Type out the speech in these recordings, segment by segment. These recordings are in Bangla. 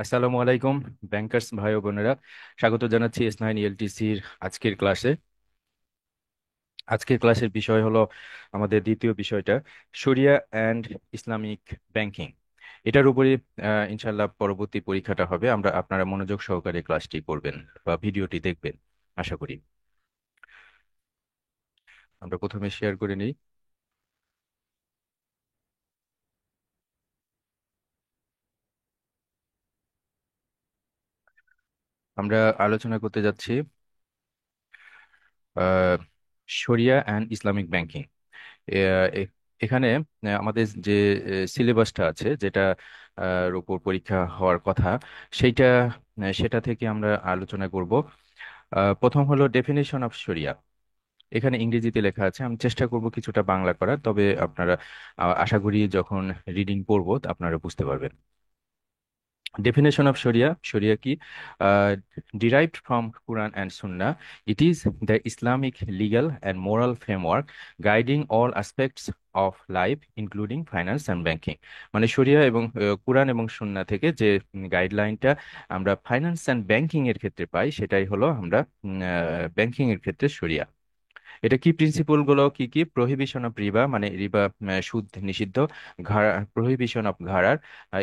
আসসালামু আলাইকুম ব্যাংকার্স ভাই ও বোনেরা। স্বাগত জানাচ্ছি S9 ELTCর আজকের ক্লাসে। আজকের ক্লাসের বিষয় হলো আমাদের দ্বিতীয় বিষয়টা শরিয়া অ্যান্ড ইসলামিক ব্যাংকিং। এটার উপরে ইনশাল্লাহ পরবর্তী পরীক্ষাটা হবে। আপনারা মনোযোগ সহকারে ক্লাসটি করবেন বা ভিডিওটি দেখবেন আশা করি। আমরা প্রথমে শেয়ার করে নিই। আমরা আলোচনা করতে যাচ্ছি আহ শরিয়া অ্যান্ড ইসলামিক ব্যাংকিং। এখানে আমাদের যে সিলেবাসটা আছে যেটা উপর পরীক্ষা হওয়ার কথা সেইটা সেটা থেকে আমরা আলোচনা করব। প্রথম হলো ডেফিনেশন অফ শরিয়া। এখানে ইংরেজিতে লেখা আছে, আমি চেষ্টা করব কিছুটা বাংলা করার, তবে আপনারা আশা করি যখন রিডিং পড়বো আপনারা বুঝতে পারবেন। Definition of Sharia. Sharia ki derived from Quran and Sunnah. It is the Islamic legal and moral framework guiding all aspects of life, including finance and banking. মানে শরিয়া এবং কুরআন এবং সুন্নাহ থেকে যে গাইডলাইনটা আমরা ফাইন্যান্স অ্যান্ড ব্যাংকিং এর ক্ষেত্রে পাই, সেটাই হলো আমরা ব্যাংকিং এর ক্ষেত্রে শরিয়া। এটা কি প্রিন্সিপল গুলো কি কি? প্রহিবিশন অফ রিবা, মানে রিবা সুদ নিষিদ্ধ। প্রহিবিশন অফ ঘাড়ার।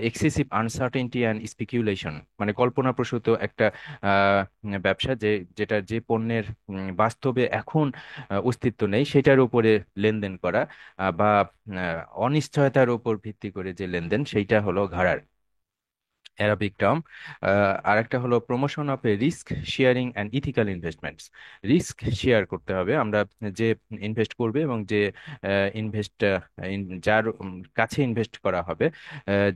এক্সেসিভ আনসার্টেনটি অ্যান্ড স্পেকুলেশন, মানে কল্পনাপ্রসূত একটা ব্যবসা যেটা যে পণ্যের বাস্তবে এখন অস্তিত্ব নেই সেটার উপরে লেনদেন করা, বা অনিশ্চয়তার উপর ভিত্তি করে যে লেনদেন, সেইটা হলো ঘাড়ার, অ্যারাবিক টার্ম। আরেকটা হলো promotion of A risk sharing and ethical investments. Risk share করতে হবে, আমরা যে ইনভেস্ট করবে এবং যে ইনভেস্ট যার কাছে ইনভেস্ট করা হবে,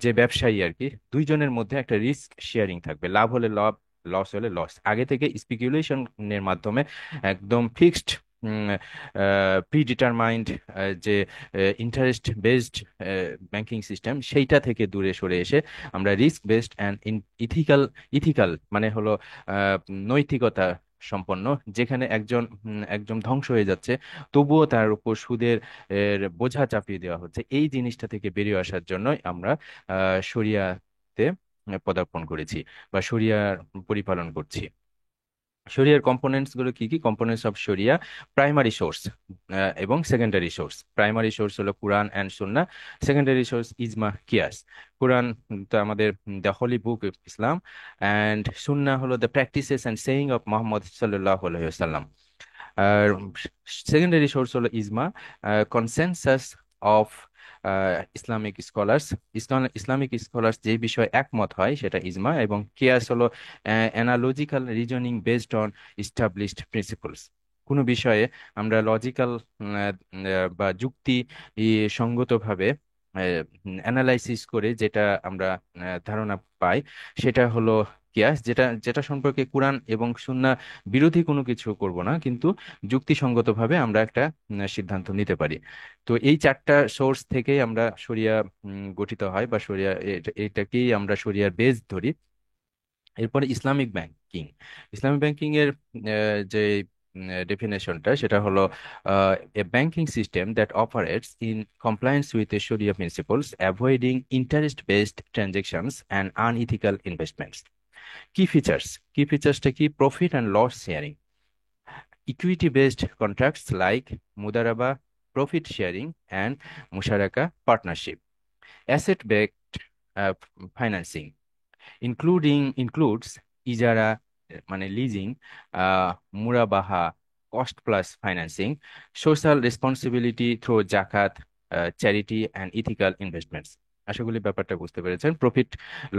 যে ব্যবসায়ী আর কি, দুইজনের মধ্যে একটা রিস্ক শেয়ারিং থাকবে। লাভ হলে লাভ, লস হলে লস। আগে থেকে স্পেকুলেশনের মাধ্যমে একদম ফিক্সড প্রিডিটারমাইন্ড যে ইন্টারেস্ট বেসড ব্যাংকিং সিস্টেম, সেইটা থেকে দূরে সরে এসে আমরা risk based and ethical, ethical মানে হলো আহ, নৈতিকতা সম্পন্ন, যেখানে একজন ধ্বংস হয়ে যাচ্ছে তবুও তার উপর সুদের বোঝা চাপিয়ে দেওয়া হচ্ছে, এই জিনিসটা থেকে বেরিয়ে আসার জন্যই আমরা শরিয়াতে পদার্পণ করেছি বা শরিয়ার পরিপালন করছি। শরিয়ার কম্পোনেন্টস গুলো কি কি? কম্পোনেন্টস অফ শরিয়া: প্রাইমারি সোর্স এবং সেকেন্ডারি সোর্স। প্রাইমারি সোর্স হলো কুরআন অ্যান্ড সুন্নাহ, সেকেন্ডারি সোর্স ইজমা কিয়াস। কুরআন তো আমাদের the Holi book of Islam, and সুন্নাহ হলো the practices and saying of Mohammad সাল্লাল্লাহু আলাইহি ওয়াসাল্লাম। আর সেকেন্ডারি সোর্স হলো ইজমা, consensus of Islamic scholars. Islamic scholars যে বিষয়ে একমত হয় সেটা ইজমা। এবং কিয়াস হলো analogical reasoning based on established principles. কোনো বিষয়ে আমরা লজিক্যাল বা যুক্তি সঙ্গতভাবে অ্যানালাইসিস করে যেটা আমরা ধারণা পাই, সেটা হলো কিয়াস। যেটা যেটা সম্পর্কে কোরআন এবং সুন্নাহ বিরোধী কোনো কিছু করব না, কিন্তু যুক্তিসঙ্গতভাবে আমরা একটা সিদ্ধান্ত নিতে পারি। তো এই চারটা সোর্স থেকেই আমরা শরিয়া গঠিত হয়, বা শরিয়া এটাকেই আমরা শরিয়ার বেস ধরি। এরপরে ইসলামিক ব্যাংকিং। ইসলামিক ব্যাংকিং এর যে ডেফিনেশনটা সেটা হলো a banking system that operates in compliance with শরিয়া principles, avoiding interest based transactions and unethical investments. কি ফিচার্স? কি ফিচার্সটা কি? Profit and loss sharing, equity based contracts like mudaraba, profit sharing, and musharaka partnership. Asset backed financing includes ijara, মানে লিজিং, মুরাবাহা, cost plus financing, social responsibility through জাকাত, চ্যারিটি অ্যান্ড ইথিক্যাল ইনভেস্টমেন্টস। আশা করি ব্যাপারটা বুঝতে পেরেছেন। Profit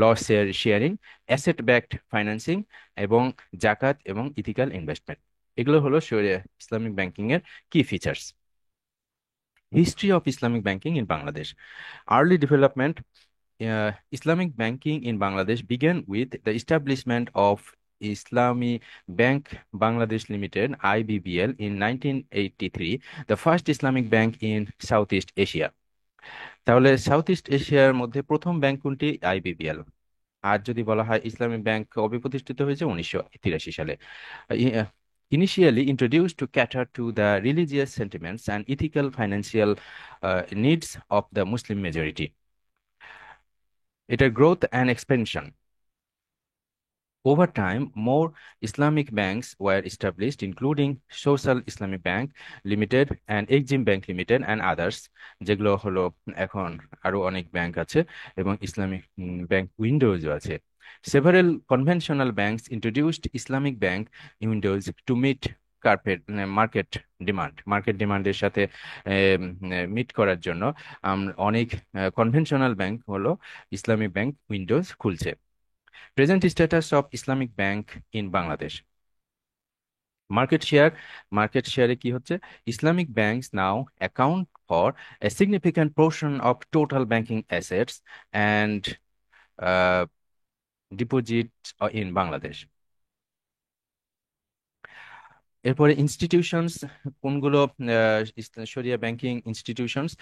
loss sharing, asset backed financing, এবং জাকাত এবং ইথিক্যাল ইনভেস্টমেন্ট, এগুলো হলো ইসলামিক ব্যাংকিং এর কি features. History of Islamic banking in Bangladesh. Early development. Islamic banking in Bangladesh began with the establishment of Islami Bank Bangladesh Limited (IBBL) in 1983, the first Islamic bank in Southeast Asia. তাহলে সাউথ ইস্ট এশিয়ার মধ্যে প্রথম ব্যাংক কোনটি? আইবিবিএল। আর যদি বলা হয় ইসলামিক ব্যাংক কবে প্রতিষ্ঠিত হয়েছে? 1983 সালে। Initially introduced to cater to the religious sentiments and ethical financial needs of the Muslim majority. এটার growth and expansion. Over time, more Islamic banks were established, including Social Islamic Bank Limited and Exim Bank Limited and others, যেগুলো হলো এখন আরো অনেক ব্যাংক আছে এবং ইসলামিক ব্যাংক উইন্ডোজও আছে. Several conventional banks introduced Islamic bank windows to meet market ডিমান্ডের সাথে মিট করার জন্য অনেক কনভেনশনাল ব্যাংক হলো ইসলামিক ব্যাংক উইন্ডোজ খুলছে. Present status of Islamic Bank in Bangladesh. Market share market শেয়ারে কি হচ্ছে, Islamic banks now account for a significant portion of total banking assets and deposits in Bangladesh. এরপরে ইনস্টিটিউশনস কোনগুলো, শরিয়া banking institutions,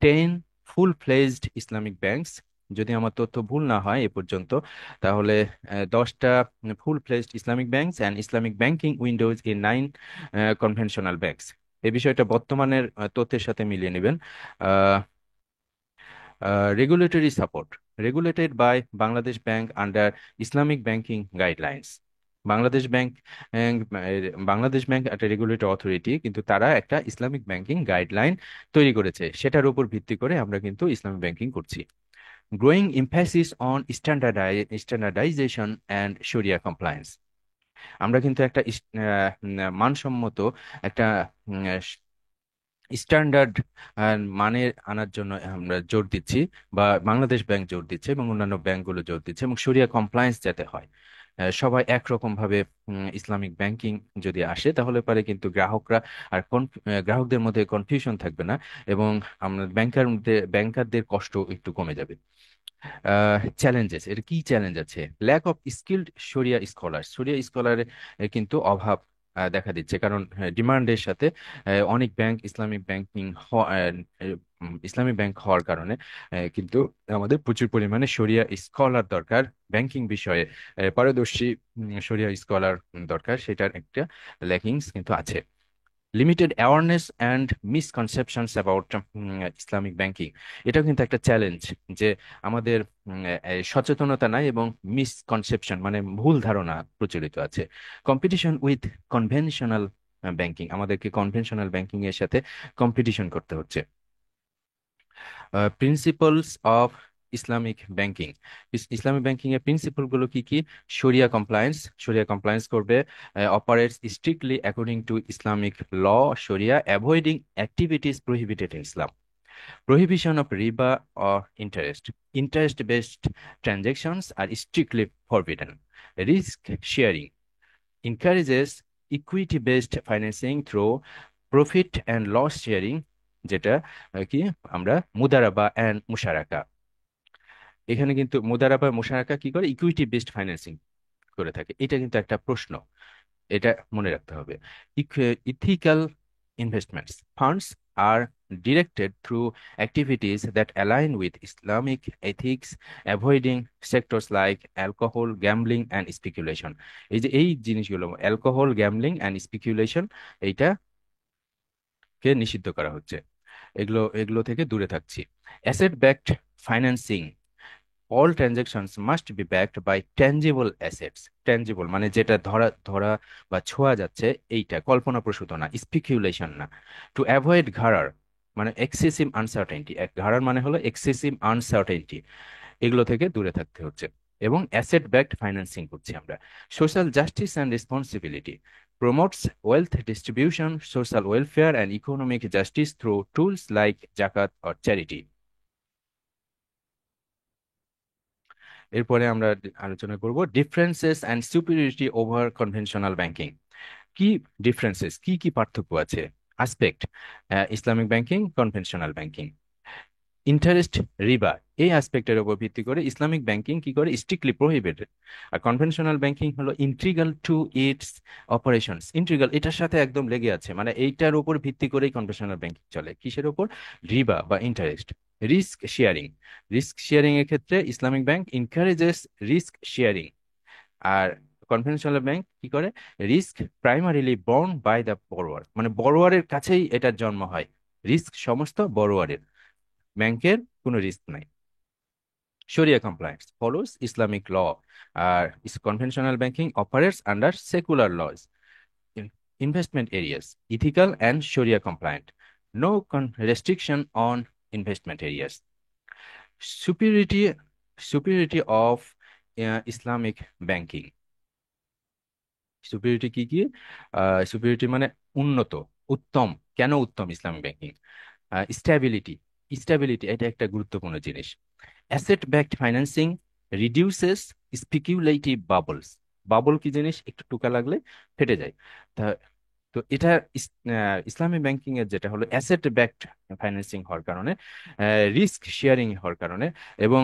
10 full fledged Islamic banks, যদি আমার তথ্য ভুল না হয় এ পর্যন্ত, তাহলে 10টা full fledged Islamic banks and Islamic banking windows in 9 conventional banks. এই বিষয়টা বর্তমানের তথ্যের সাথে মিলিয়ে নেবেন. Regulatory support regulated by Bangladesh Bank under Islamic banking guidelines. Bangladesh Bank Bangladesh Bank একটা রেগুলেটরি অথরিটি, কিন্তু তারা একটা ইসলামিক ব্যাংকিং গাইডলাইন তৈরি করেছে, সেটার উপর ভিত্তি করে আমরা কিন্তু ইসলামিক ব্যাংকিং করছি. Growing emphasis on standardization and Sharia compliance. আমরা কিন্তু একটা মানসম্মত একটা স্ট্যান্ডার্ড মানের আনার জন্য আমরা জোর দিচ্ছি, বা বাংলাদেশ ব্যাংক জোর দিচ্ছে এবং অন্যান্য ব্যাংকগুলো জোর দিচ্ছে, এবং শরিয়া কমপ্লায়েন্স যাতে হয়. সবাই একরকম ভাবে ইসলামিক ব্যাংকিং যদি আসে তাহলে পারে কিন্তু গ্রাহকরা আর গ্রাহকদের মধ্যে কনফিউশন থাকবে না, এবং আমরা ব্যাংকারদের কষ্ট একটু কমে যাবে. চ্যালেঞ্জেস, এর কি চ্যালেঞ্জ আছে? ল্যাক অফ স্কিল্ড শরিয়া স্কলারের কিন্তু অভাব দেখা দিচ্ছে, কারণ ডিমান্ডের সাথে অনেক ব্যাংক ইসলামিক ব্যাংক হওয়ার কারণে কিন্তু আমাদের প্রচুর পরিমাণে শরিয়া স্কলার দরকার, ব্যাংকিং বিষয়ে পারদর্শী শরিয়া স্কলার দরকার, সেটার একটা ল্যাকিংস কিন্তু আছে. Limited awareness and misconceptions about Islamic banking, এটাও কিন্তু একটা চ্যালেঞ্জ যে আমাদের সচেতনতা নাই এবং মিসকনসেপশন মানে ভুল ধারণা প্রচলিত আছে. কম্পিটিশন উইথ কনভেনশনাল ব্যাংকিং, আমাদেরকে কনভেনশনাল ব্যাংকিং এর সাথে কম্পিটিশন করতে হচ্ছে. Principles of Islamic banking, Islamic banking এর প্রিন্সিপল গুলো কি কি? শরিয়া কমপ্লায়েন্স করবে, operates strictly according to Islamic law শরিয়া, avoiding activities prohibited in Islam, prohibition of riba or interest based transactions are strictly forbidden, risk sharing encourages equity based financing through profit and loss sharing, যেটা কি আমরা মুদারাবা অ্যান্ড মুশারাকা, এখানে কিন্তু মুদারাবা মুশারাকা কি করে, ইকুইটি বেসড ফাইন্যান্সিং করে থাকে, এটা কিন্তু একটা প্রশ্ন, এটা মনে রাখতে হবে. Ethical investments funds R directed through activities that align with Islamic ethics, avoiding sectors like alcohol, gambling and speculation. এই যে এই জিনিসগুলো অ্যালকোহল, গ্যামলিং অ্যান্ড স্পিকুলেশন, এইটাকে নিষিদ্ধ করা হচ্ছে, এগুলো এগুলো থেকে দূরে থাকছি. Asset backed financing, all transactions must be backed by tangible assets. Tangible মানে যেটা ধরা ধরা বা ছোঁয়া যাচ্ছে, এইটা কল্পনাপ্রসূত না, স্পিকুলেশন না. টু অ্যাভয়েড ঘাড়ার মানে এক্সেসিভ আনসার্টেনটি, ঘাড়ার মানে হলো এক্সেসিভ আনসার্টেনটি, এগুলো থেকে দূরে থাকতে হচ্ছে. এবং অ্যাসেট ব্যাকড ফাইন্যান্সিং করছি আমরা. Social justice and responsibility promotes wealth distribution, social welfare and economic justice through tools like zakat or charity. এরপরে আমরা আলোচনা করব differences and superiority over conventional banking. কি ডিফারেন্সেস, কি কি পার্থক্য আছে? Aspect, Islamic banking, conventional banking. Interest, রিবা, এই অ্যাসপেক্টের উপর ভিত্তি করে ইসলামিক ব্যাংকিং কি করে, স্ট্রিক্টলি প্রহিবিটেড, আর কনভেনশনাল ব্যাংকিং হলো integral to its operations. Integral এটার সাথে একদম লেগে আছে, মানে এইটার উপর ভিত্তি করেই কনভেনশনাল ব্যাংকিং চলে. কিসের উপর? রিবা বা ইন্টারেস্ট. রিস্ক শেয়ারিং এর ক্ষেত্রে Islamic bank encourages risk sharing, আর কনভেনশনাল ব্যাংক কি করে, risk primarily borne by the borrower, মানে বড়োয়ারের কাছেই এটার জন্ম হয়, রিস্ক সমস্ত বড়োয়ারের, ব্যাংকের কোনো রিস্ক নাই. Sharia compliance follows Islamic law. Conventional banking operates under secular laws. In- Investment areas, ethical and Sharia compliant. No restriction on investment areas. Superiority, superiority of Islamic banking. Superiority কি কি? সুপিরিয়রিটি মানে উন্নত, উত্তম। কেন উত্তম ইসলামিক ব্যাংকিং? স্ট্যাবিলিটি, স্ট্যাবিলিটি এটা একটা গুরুত্বপূর্ণ জিনিস। Asset backed financing reduces speculative bubbles. Bubble কি জিনিস? একটু টোকা লাগলে ফেটে যায়। তা তো এটা ইসলামী ব্যাংকিং এর যেটা হলো অ্যাসেট ব্যাকড ফাইন্যান্সিং হওয়ার কারণে, রিস্ক শেয়ারিং হওয়ার কারণে, এবং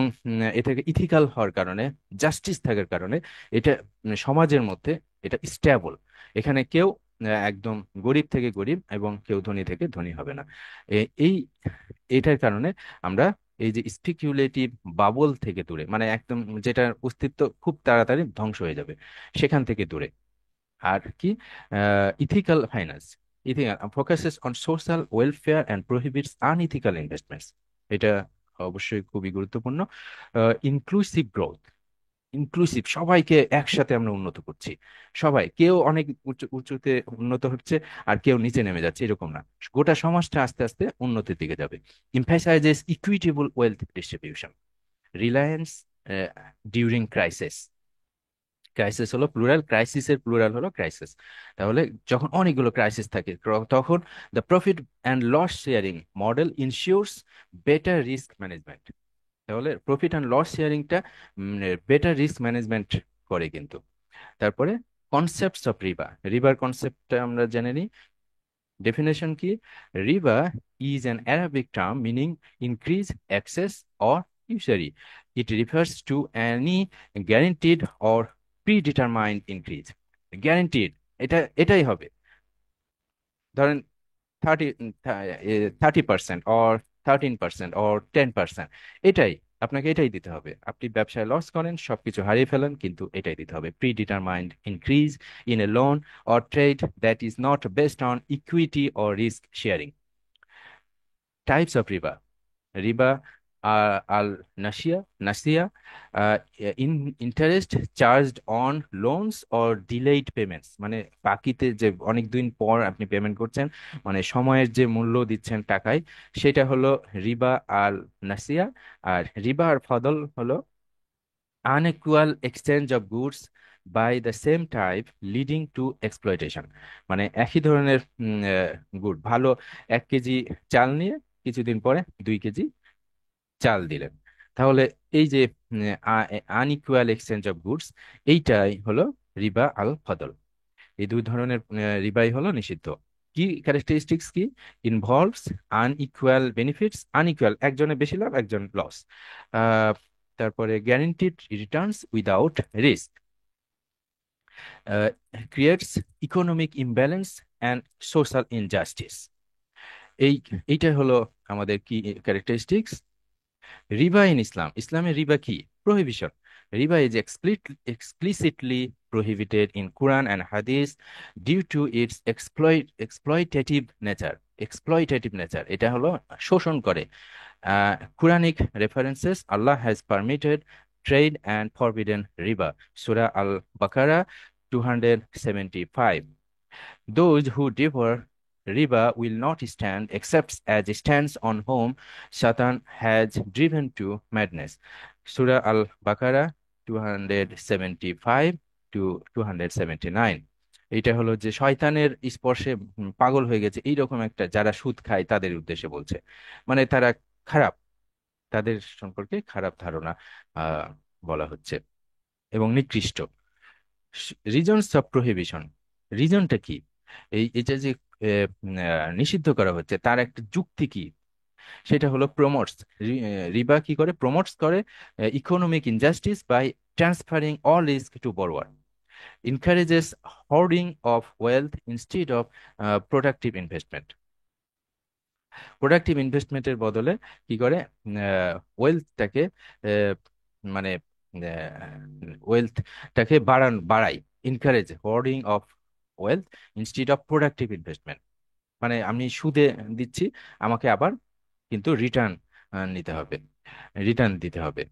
এ থেকে ইথিক্যাল হওয়ার কারণে, জাস্টিস থাকার কারণে এটা সমাজের মধ্যে এটা স্ট্যাবল। এখানে কেউ একদম গরিব থেকে গরিব এবং কেউ ধনী থেকে ধনী হবে না। এই এটার কারণে আমরা এই যে স্পিকুলেটিভ বাবল থেকে দূরে, মানে একদম যেটার অস্তিত্ব খুব তাড়াতাড়ি ধ্বংস হয়ে যাবে, সেখান থেকে দূরে। আর কি? Ethical finance, ethical focuses on social welfare and prohibits unethical investments. এটা অবশ্যই খুবই গুরুত্বপূর্ণ। ইনক্লুসিভ গ্রোথ, ইনক্লুসিভ, সবাইকে একসাথে আমরা উন্নত করছি। সবাই, কেউ অনেক উঁচুতে উন্নত হচ্ছে আর কেউ নিচে নেমে যাচ্ছে এরকম না, গোটা সমাজটা আস্তে আস্তে উন্নতির দিকে যাবে। Emphasises equitable wealth distribution. Reliance during crisis. Crisis হলো প্লুরাল, ক্রাইসিসের প্লুরাল হলো ক্রাইসিস। তাহলে যখন অনেকগুলো ক্রাইসিস থাকে তখন the profit and loss sharing model ensures better risk management. তাহলে প্রফিট অ্যান্ড লস শেয়ারিংটা বেটার রিস্ক ম্যানেজমেন্ট করে কিন্তু। তারপরে কনসেপ্টস অফ রিবা, রিবার কনসেপ্টটা আমরা জেনে নিই। Definition key: Riba is an Arabic term meaning increase, excess, or usury. It refers to any guaranteed or predetermined increase. Guaranteed, এটাই হবে। ধরেন 30% অর 13% অর 10%, এটাই, আপনাকে এটাই দিতে হবে। আপনি ব্যবসায় লস করেন, সবকিছু হারিয়ে ফেলেন, কিন্তু এটাই দিতে হবে। Predetermined increase in a loan or trade that is not based on equity or risk sharing. Types of রিবা: রিবা আল নাসিয়া, নাসিয়া in interest charged on loans or delayed payments, মানে বাকিতে যে অনেক দিন পর আপনি পেমেন্ট করছেন, মানে সময়ের যে মূল্য দিচ্ছেন টাকায়, সেটা হলো রিবা আল নাসিয়া। আর রিবা আর ফদল হলো unequal exchange of goods by the same type leading to exploitation. মানে একই ধরনের গুড, ভালো 1 কেজি চাল নিয়ে কিছুদিন পরে 2 কেজি চাল দিলেন। তাহলে এই যে আনইকুয়াল এক্সচেঞ্জ অফ গুডস, এইটাই হলো রিবা আল ফদল। এই দুই ধরনের রিবাই হলো নিষিদ্ধ। কি ক্যারেক্টারিস্টিক্স কি? ইনভলভস আনইকুয়াল বেনিফিটস, আনইকুয়াল একজনের বেশি লাভ একজন লস। তারপরে guaranteed Returns without risk, creates economic imbalance and social injustice. এই এইটা হলো আমাদের কি ক্যারেক্টারিস্টিক্স। রিবা ইন ইসলাম, ইসলামের রিবা কি? Prohibition. Rewa is explicitly prohibited in Quran and Hadith due to its exploitative nature. Exploitative nature, এটা হলো শোষণ করে। Quranic references: Allah has permitted trade and forbidden riba. Surah Al-Baqarah 275. Those who devour riba will not stand except as stands on whom Satan has driven to madness. Surah Al-Baqarah 275 to 279। এটা হলো যে শয়তানের স্পর্শে পাগল হয়ে গেছে এইরকম একটা, যারা সুদ খায় তাদের উদ্দেশ্যে বলছে, মানে তারা খারাপ, তাদের সম্পর্কে খারাপ ধারণা আহ বলা হচ্ছে এবং নিকৃষ্ট। রিজনস অফ প্রহিবিশন, রিজনটা কি? এটা যে নিষিদ্ধ করা হচ্ছে তার একটা যুক্তি কি? সেটা হলো প্রমোটস, রিবা কি করে? প্রমোটস করে economic injustice by transferring all risk to borrower, encourages hoarding of wealth instead of productive investment. Productive ইনভেস্টমেন্টের বদলে কি করে? ওয়েলথটাকে, মানে ওয়েলথটাকে বাড়ায়। Encourage hoarding of wealth instead of productive investment, মানে আমি সুদে দিচ্ছি, আমাকে আবার কিন্তু রিটার্ন নিতে হবে, রিটার্ন দিতে হবে।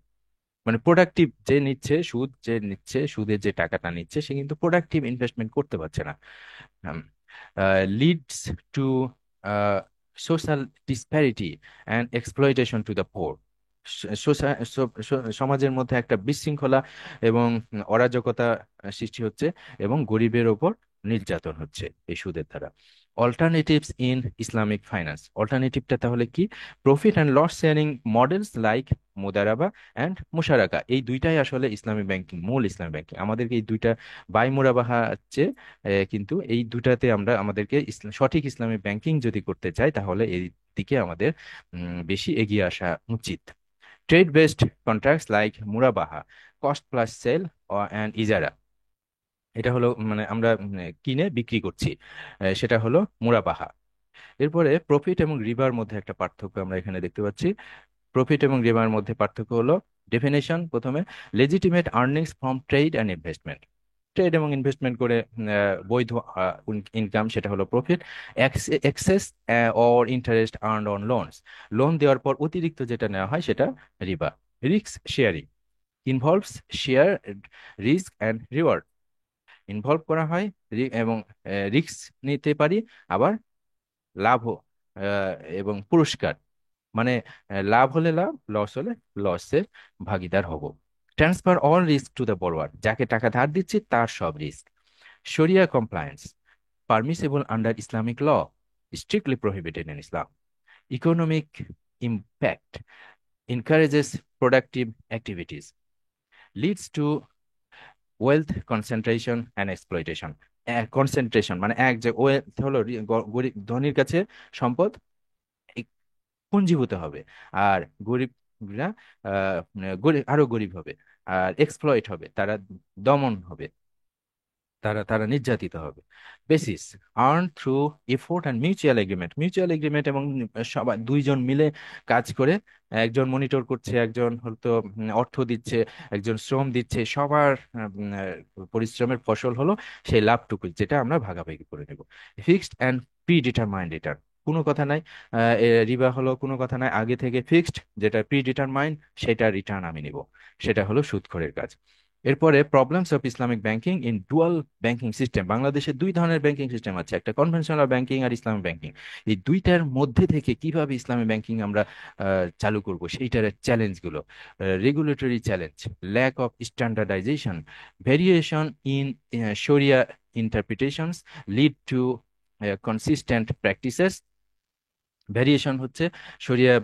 মানে প্রোডাক্টিভ যে নিচ্ছে, সুদ যে নিচ্ছে, সুদের যে টাকাটা নিচ্ছে, সে কিন্তু প্রোডাক্টিভ ইনভেস্টমেন্ট করতে পারছে না। Leads to social disparity and exploitation to the poor. সমাজের মধ্যে একটা বিশৃঙ্খলা এবং অরাজকতা সৃষ্টি হচ্ছে, এবং গরিবের ওপর নির্যাতন হচ্ছে এই সুদের দ্বারা। অল্টারনেটিভস ইন ইসলামিক ফাইন্যান্স, অল্টারনেটিভটা তাহলে কি? Profit and loss sharing models like মুদারাবা অ্যান্ড মুশারাকা, এই দুইটাই আসলে ইসলামী ব্যাংকিং, মূল ইসলামী ব্যাংকিং। আমাদেরকে এই দুইটা, বাই মুরাবাহা হচ্ছে, কিন্তু এই দুটাতে আমরা আমাদেরকে সঠিক ইসলামী ব্যাংকিং যদি করতে চাই, তাহলে এই দিকে আমাদের বেশি এগিয়ে আসা উচিত। ট্রেড বেসড কন্ট্রাক্টস লাইক মুরাবাহা, কস্ট প্লাস সেল অ্যান্ড ইজারা, এটা হলো মানে আমরা কিনে বিক্রি করছি, সেটা হলো মুরাবাহা। এরপরে প্রফিট এবং রিবার মধ্যে একটা পার্থক্য আমরা এখানে দেখতে পাচ্ছি। প্রফিট এবং রিবার মধ্যে পার্থক্য হলো, ডেফিনেশন প্রথমে, legitimate earnings from trade and investment, trade এবং ইনভেস্টমেন্ট করে বৈধ ইনকাম, সেটা হলো profit. Excess or interest earned on loans, loan দেওয়ার পর অতিরিক্ত যেটা নেওয়া হয় সেটা রিবা। Risk sharing involves share risk and reward, involve করা হয় এবং রিস্ক নিতে পারি, আবার লাভও এবং পুরস্কার, মানে লাভ হলে লাভ, লস হলে লসের ভাগিদার হব। Transfer all risk to the borrower, যাকে টাকা ধার দিচ্ছি তার সব রিস্ক। শরিয়া compliance permissible under Islamic law, strictly prohibited in Islam. Economic impact encourages productive activities, leads to wealth concentration and exploitation. Concentration মানে এক যে ওয়েলথ হলো গরিব ধনীর কাছে সম্পদ পুঞ্জীভূত হবে, আর গরিবরা গরিব আরো গরিব হবে, আর এক্সপ্লয়েট হবে, তারা দমন হবে, তারা তারা নির্যাতিত হবে। Basis earn through effort and mutual agreement, mutual agreement এবং সবাই দুইজন মিলে কাজ করে, একজন মনিটর করছে, একজন হয়তো অর্থ দিচ্ছে, একজন শ্রম দিচ্ছে, সবার পরিশ্রমের ফসল হলো সেই লাভটুকু, যেটা আমরা ভাগাভাগি করে নেব। Fixed and pre determined return, কোনো কথা নাই, রিবা হলো কোনো কথা নাই, আগে থেকে ফিক্সড, যেটা প্রি ডিটারমাইন্ড সেটা রিটার্ন আমি নিব, সেটা হলো সুদখোরের কাজ। এরপরে problems of Islamic banking in dual banking system, বাংলাদেশে দুই ধরনের ব্যাংকিং সিস্টেম আছে, একটা কনভেনশনাল ব্যাংকিং আর ইসলামিক ব্যাংকিং। এই দুইটার মধ্যে থেকে কিভাবে ইসলামিক ব্যাংকিং আমরা চালু করব, সেইটার চ্যালেঞ্জগুলো: regulatory challenge, lack of standardisation, variation in শরিয়া interpretations lead to consistent practices. Variation হচ্ছে শরিয়া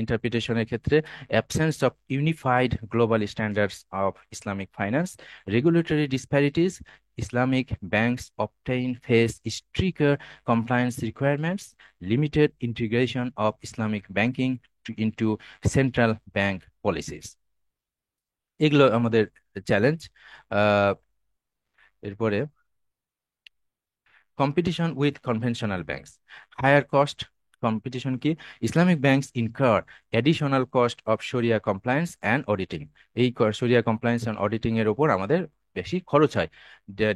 ইন্টারপ্রিটেশনের ক্ষেত্রে absence of unified global standards of Islamic finance, regulatory disparities, Islamic banks obtain face stricter compliance requirements, limited integration of Islamic banking into central bank policies. এগুলো আমাদের চ্যালেঞ্জ। এরপরে competition with conventional banks, higher cost competition কি, Islamic banks incur additional cost of শরিয়া কমপ্লায়েন্স অ্যান্ড অডিটিং, এই শরিয়া কমপ্লায়েন্স অ্যান্ড অডিটিং এর উপর আমাদের বেশি খরচ হয়।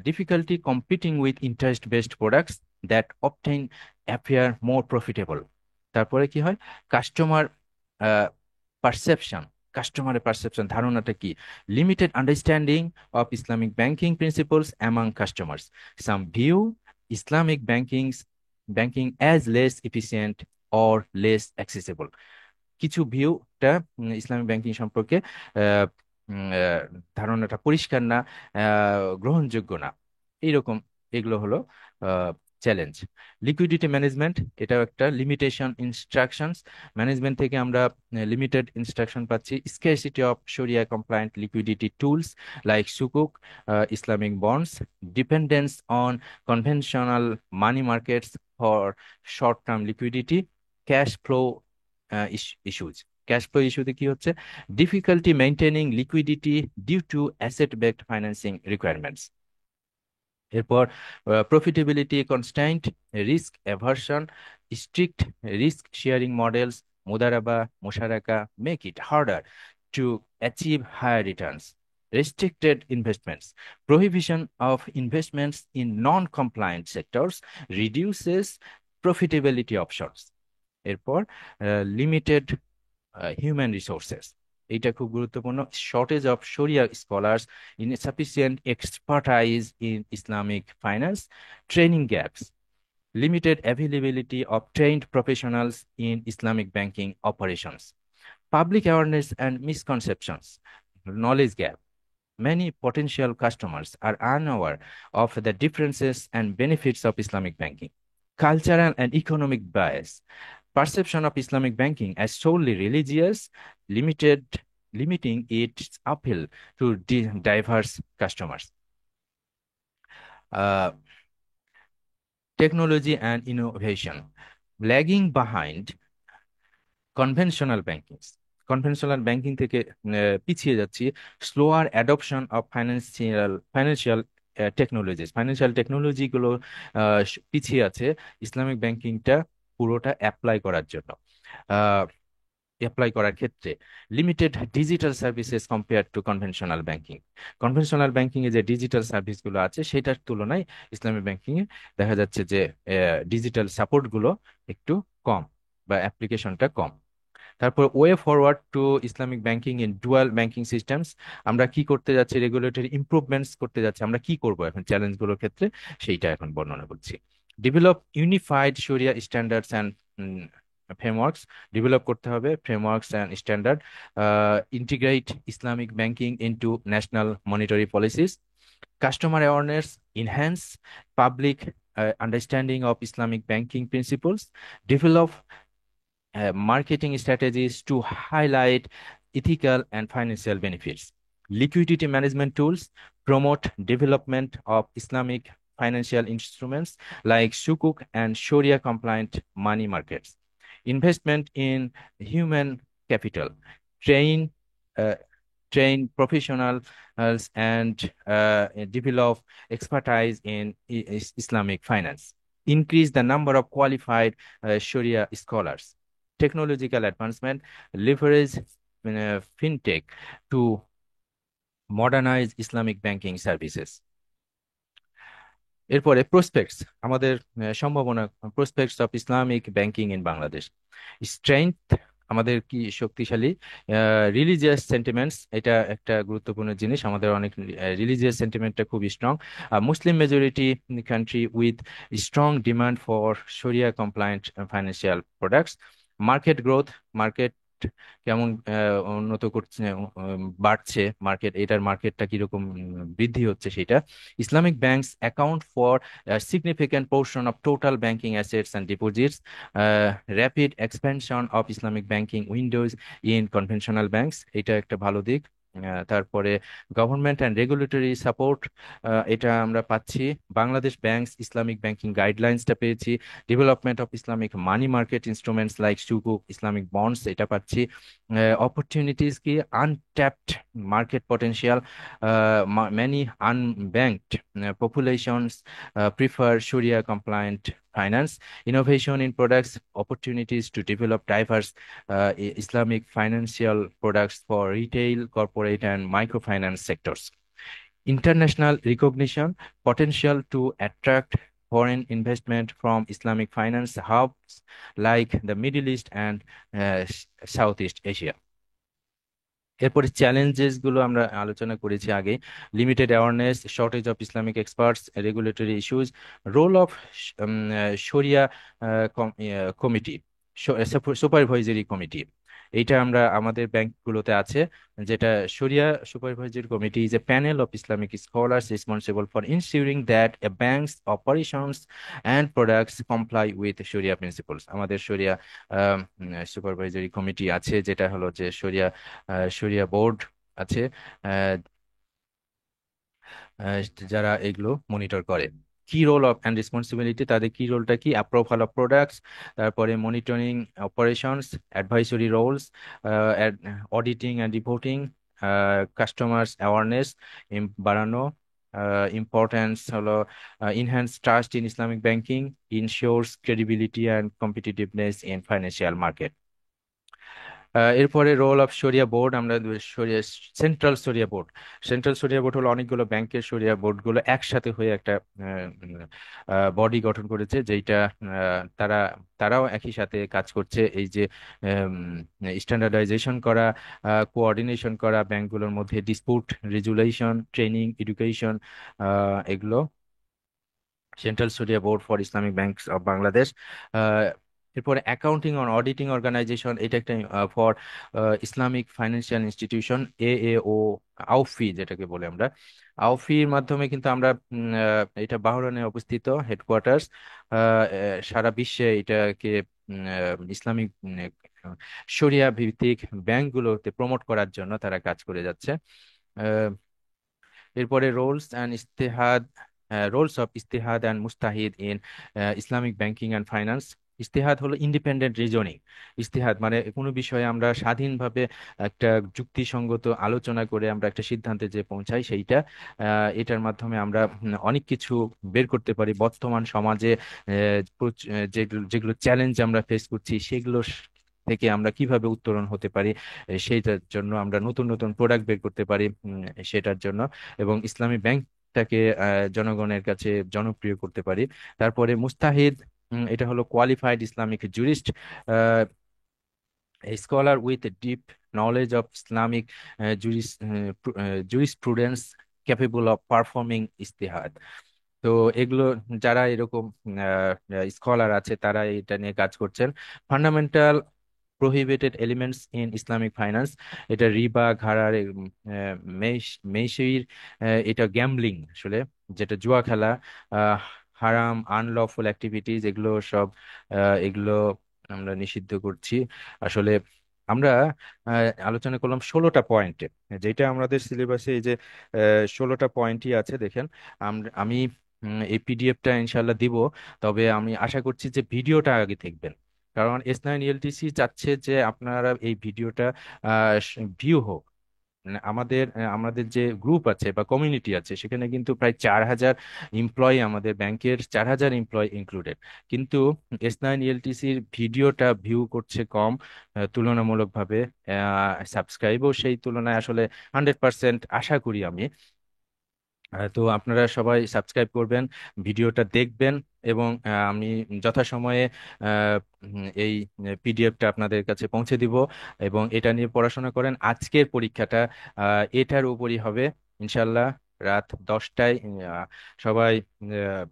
Difficulty competing with interest based products that obtain appear more profitable. তারপরে কি হয়, কাস্টমার পারসেপশন, কাস্টমারের পারসেপশন ধারণাটা কি, limited understanding of Islamic banking principles among customers, some view Islamic banking as less efficient or less accessible. কিছু ভিউটা ইসলামিক ব্যাংকিং সম্পর্কে আহ, ধারণাটা পরিষ্কার না, গ্রহণযোগ্য না, এইরকম, এগুলো হলো চ্যালেঞ্জ। লিকুইডিটি ম্যানেজমেন্ট, এটাও একটা লিমিটেশন। ইনস্ট্রাকশনস ম্যানেজমেন্ট থেকে আমরা লিমিটেড ইনস্ট্রাকশন পাচ্ছি। স্কেরসিটি অফ শরিয়া কমপ্লায়েন্ট লিকুইডিটি টুলস লাইক সুকুক, Islamic bonds, dependence on conventional money markets for short term liquidity, cash flow issues. Cash flow ইস্যুতে কি হচ্ছে, difficulty maintaining liquidity due to asset backed financing requirements. এরপর profitability constant, risk aversion, strict risk sharing models, মুদারাবা মুশারাকা make it harder to achieve higher returns. Restricted investments, prohibition of investments in non-compliant sectors reduces profitability options. এরপর লিমিটেড হিউম্যান রিসোর্সেস, এইটা খুব গুরুত্বপূর্ণ। শর্টেজ অফ শরিয়া scholars, insufficient expertise in Islamic finance, training gaps, limited availability of trained professionals in Islamic banking operations, public awareness and misconceptions, knowledge gap. Many potential customers are unaware of the differences and benefits of Islamic banking. Cultural and economic bias. Perception of Islamic banking as solely religious, limited, limiting its appeal to diverse customers. Uh, Technology and innovation. Lagging behind conventional banking, conventional banking থেকে পিছিয়ে যাচ্ছি। Slower adoption of financial technologies, financial টেকনোলজিগুলো পিছিয়ে আছে ইসলামিক ব্যাংকিংটা পুরোটা অ্যাপ্লাই করার জন্য, অ্যাপ্লাই করার ক্ষেত্রে। Limited digital services compare to conventional banking, conventional banking এ যে ডিজিটাল সার্ভিসগুলো আছে সেটার তুলনায় ইসলামিক ব্যাংকিং এ দেখা যাচ্ছে যে ডিজিটাল সাপোর্টগুলো একটু কম বা অ্যাপ্লিকেশনটা কম। তারপর way forward to Islamic banking in dual banking systems, আমরা কি করতে যাচ্ছি, রেগুলেটরি ইমপ্রুভমেন্টস করতে যাচ্ছি, আমরা কি করব এখন চ্যালেঞ্জগুলোর ক্ষেত্রে সেইটা এখন বর্ণনা করছি। ডেভেলপ ইউনিফাইড শরিয়া স্ট্যান্ডার্ডস অ্যান্ড ফ্রেমওয়ার্কস, ডেভেলপ করতে হবে frameworks and standard. Integrate Islamic banking into national monetary policies. Customer awareness, enhance public understanding of Islamic banking principles, develop marketing strategies to highlight ethical and financial benefits. Liquidity management tools promote development of Islamic financial instruments like Sukuk and Sharia compliant money markets. Investment in human capital, train uh, train professionals and develop expertise in Islamic finance. Increase the number of qualified Sharia scholars. Technological advancement, leverage fintech to modernize Islamic banking services. এরপরে প্রসপেক্টস, আমাদের সম্ভাবনা, prospects of Islamic banking in Bangladesh. Strength, আমাদের কি শক্তিশালী। রিলিজিয়াস সেন্টিমেন্টস, এটা একটা গুরুত্বপূর্ণ জিনিস, আমাদের অনেক রিলিজিয়াস সেন্টিমেন্টটা খুব strong. Muslim majority country with strong demand for শরিয়া compliant financial products. Market growth, market কেমন উন্নত করছে, বাড়ছে মার্কেট, এটার মার্কেটটা কিরকম বৃদ্ধি হচ্ছে সেটা। Islamic banks account for significant portion of total banking assets and deposits. Rapid expansion of Islamic banking windows in conventional banks, এটা একটা ভালো দিক। তারপরে গভর্নমেন্ট অ্যান্ড রেগুলেটরি সাপোর্ট, এটা আমরা পাচ্ছি। বাংলাদেশ ব্যাংকস ইসলামিক ব্যাংকিং গাইডলাইন্সটা পেয়েছি। Development of Islamic money market instruments like সুকুক, ইসলামিক বন্ডস, এটা পাচ্ছি। অপরচুনিটিস কি, untapped market potential, many unbanked populations prefer Sharia compliant finance. Innovation in products, opportunities to develop diverse Islamic financial products for retail, corporate, and microfinance sectors. International recognition, potential to attract foreign investment from Islamic finance hubs like the Middle East and Southeast Asia. এরপরে চ্যালেঞ্জেস গুলো আমরা আলোচনা করেছি আগে। Limited awareness, shortage of Islamic experts, regulatory issues, role of শরিয়া কমিটি, সুপারভাইজারি কমিটি, এইটা আমরা আমাদের ব্যাংকগুলোতে আছে, যেটা শরিয়া supervisory committee is a panel of Islamic scholars responsible for ensuring that a banks operations and products comply with শরিয়া প্রিন্সিপলস। আমাদের শরিয়া সুপারভাইজারি কমিটি আছে, যেটা হলো যে শরিয়া শরিয়া বোর্ড আছে, আহ, আহ, যারা এগুলো মনিটর করে। কি রোল অফ অ্যান্ড রেসপন্সিবিলিটি, তাদের কি রোলটা কি, অ্যাপ্রুভাল অফ প্রোডাক্টস, তারপরে monitoring operations, advisory roles, auditing and reporting, customers awareness বাড়ানো, ইম্পর্টেন্স হলো enhance trust in Islamic banking, ensures credibility and competitiveness in financial market. এরপরে রোল অফ শরিয়া বোর্ড, আমরা শরিয়া সেন্ট্রাল শরিয়া বোর্ড। সেন্ট্রাল শরিয়া বোর্ড হলো অনেকগুলো ব্যাংকের শরিয়া বোর্ডগুলো একসাথে হয়ে একটা বডি গঠন করেছে, যেইটা তারা তারাও একই সাথে কাজ করছে, এই যে স্ট্যান্ডার্ডাইজেশন করা, কোঅর্ডিনেশন করা, ব্যাংকগুলোর মধ্যে ডিসপুট রেজুলেশন, ট্রেনিং, এডুকেশন, এগুলো central studio board for Islamic banks of Bangladesh. আহ, এরপরে অ্যাকাউন্টিং অন অডিটিং অর্গানাইজেশন, এটা একটা ফর ইসলামিক ফাইন্যান্সিয়াল ইনস্টিটিউশন, এএও, আউফি যেটাকে বলে আমরা। আউফির মাধ্যমে কিন্তু আমরা এটা বাহরাইনে অবস্থিত হেডকোয়ার্টার্স, সারা বিশ্বে এটাকে ইসলামিক শরিয়া ভিত্তিক ব্যাংকগুলোতে প্রমোট করার জন্য তারা কাজ করে যাচ্ছে। এরপরে রোলস অফ ইস্তেহাদ অ্যান্ড মুস্তাহিদ in Islamic banking and finance. ইস্তেহাদ হলো ইন্ডিপেন্ডেন্ট রিজনিং। ইস্তেহাদ মানে কোনো বিষয়ে আমরা স্বাধীনভাবে একটা যুক্তিসঙ্গত আলোচনা করে আমরা একটা সিদ্ধান্তে যে পৌঁছাই, সেইটা এটার মাধ্যমে আমরা অনেক কিছু বের করতে পারি। বর্তমান সমাজে যেগুলো যেগুলো চ্যালেঞ্জ আমরা ফেস করছি, সেগুলো থেকে আমরা কিভাবে উত্তরণ হতে পারি, সেইটার জন্য আমরা নতুন নতুন প্রোডাক্ট বের করতে পারি, সেটার জন্য, এবং ইসলামী ব্যাংকটাকে জনগণের কাছে জনপ্রিয় করতে পারি। তারপরে মুস্তাহিদ, এটা হলো qualified Islamic jurist, a scholar with a deep knowledge of Islamic jurisprudence capable of performing ijtihad। তো এগুলো যারা এরকম স্কলার আছে তারা এটা নিয়ে কাজ করছেন। Fundamental prohibited elements in Islamic finance, এটা রিবা, ঘাড়ার, মেইশির, এটা গ্যাম্বলিং আসলে, যেটা জুয়া খেলা, আহ, হারাম আনলফুল অ্যাক্টিভিটিজ, এগুলো সব, এগুলো আমরা নিষিদ্ধ করছি আসলে। আমরা আলোচনা করলাম 16টা পয়েন্টে, যেটা আমাদের সিলেবাসে এই যে 16টা পয়েন্টই আছে দেখেন। আমি এই পিডিএফটা ইনশাল্লাহ দিব, তবে আমি আশা করছি যে ভিডিওটা আগে দেখবেন, কারণ S9 ELTC চাচ্ছে যে আপনারা এই ভিডিওটা ভিউ হোক। মানে আমাদের যে গ্রুপ আছে বা কমিউনিটি আছে, সেখানে কিন্তু প্রায় 4,000 এমপ্লয়ি, আমাদের ব্যাংকের 4,000 এমপ্লয়ি ইনক্লুডেড, কিন্তু S9 ELTCর ভিডিওটা ভিউ করছে কম তুলনামূলকভাবে। সাবস্ক্রাইবও সেই তুলনায় আসলে 100% আশা করি আমি। তো আপনারা সবাই সাবস্ক্রাইব করবেন, ভিডিওটা দেখবেন, এবং আমি যথাসময়ে এই পিডিএফটা আপনাদের কাছে পৌঁছে দিব, এবং এটা নিয়ে পড়াশোনা করেন। আজকের পরীক্ষাটা এটার উপরই হবে ইনশাল্লাহ। রাত 10টায় সবাই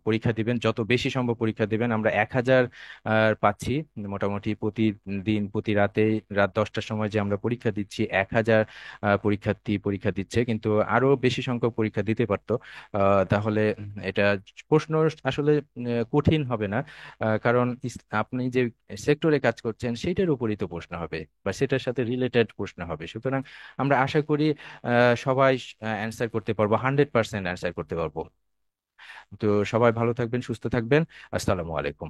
পরীক্ষা দিবেন, যত বেশি সম্ভব পরীক্ষা দিবেন। আমরা 1,000 পাচ্ছি মোটামুটি প্রতিদিন, প্রতি রাতে রাত 10টার সময় যে আমরা পরীক্ষা দিচ্ছি, 1,000 পরীক্ষার্থী পরীক্ষা দিচ্ছে, কিন্তু আরো বেশি সংখ্যক পরীক্ষা দিতে পারতো। তাহলে এটা প্রশ্ন আসলে কঠিন হবে না, কারণ আপনি যে সেক্টরে কাজ করছেন সেইটার উপরই তো প্রশ্ন হবে, বা সেটার সাথে রিলেটেড প্রশ্ন হবে। সুতরাং আমরা আশা করি সবাই অ্যান্সার করতে পারবো, 100% অ্যান্সার করতে পারবো। তো সবাই ভালো থাকবেন, সুস্থ থাকবেন। আসসালামু আলাইকুম।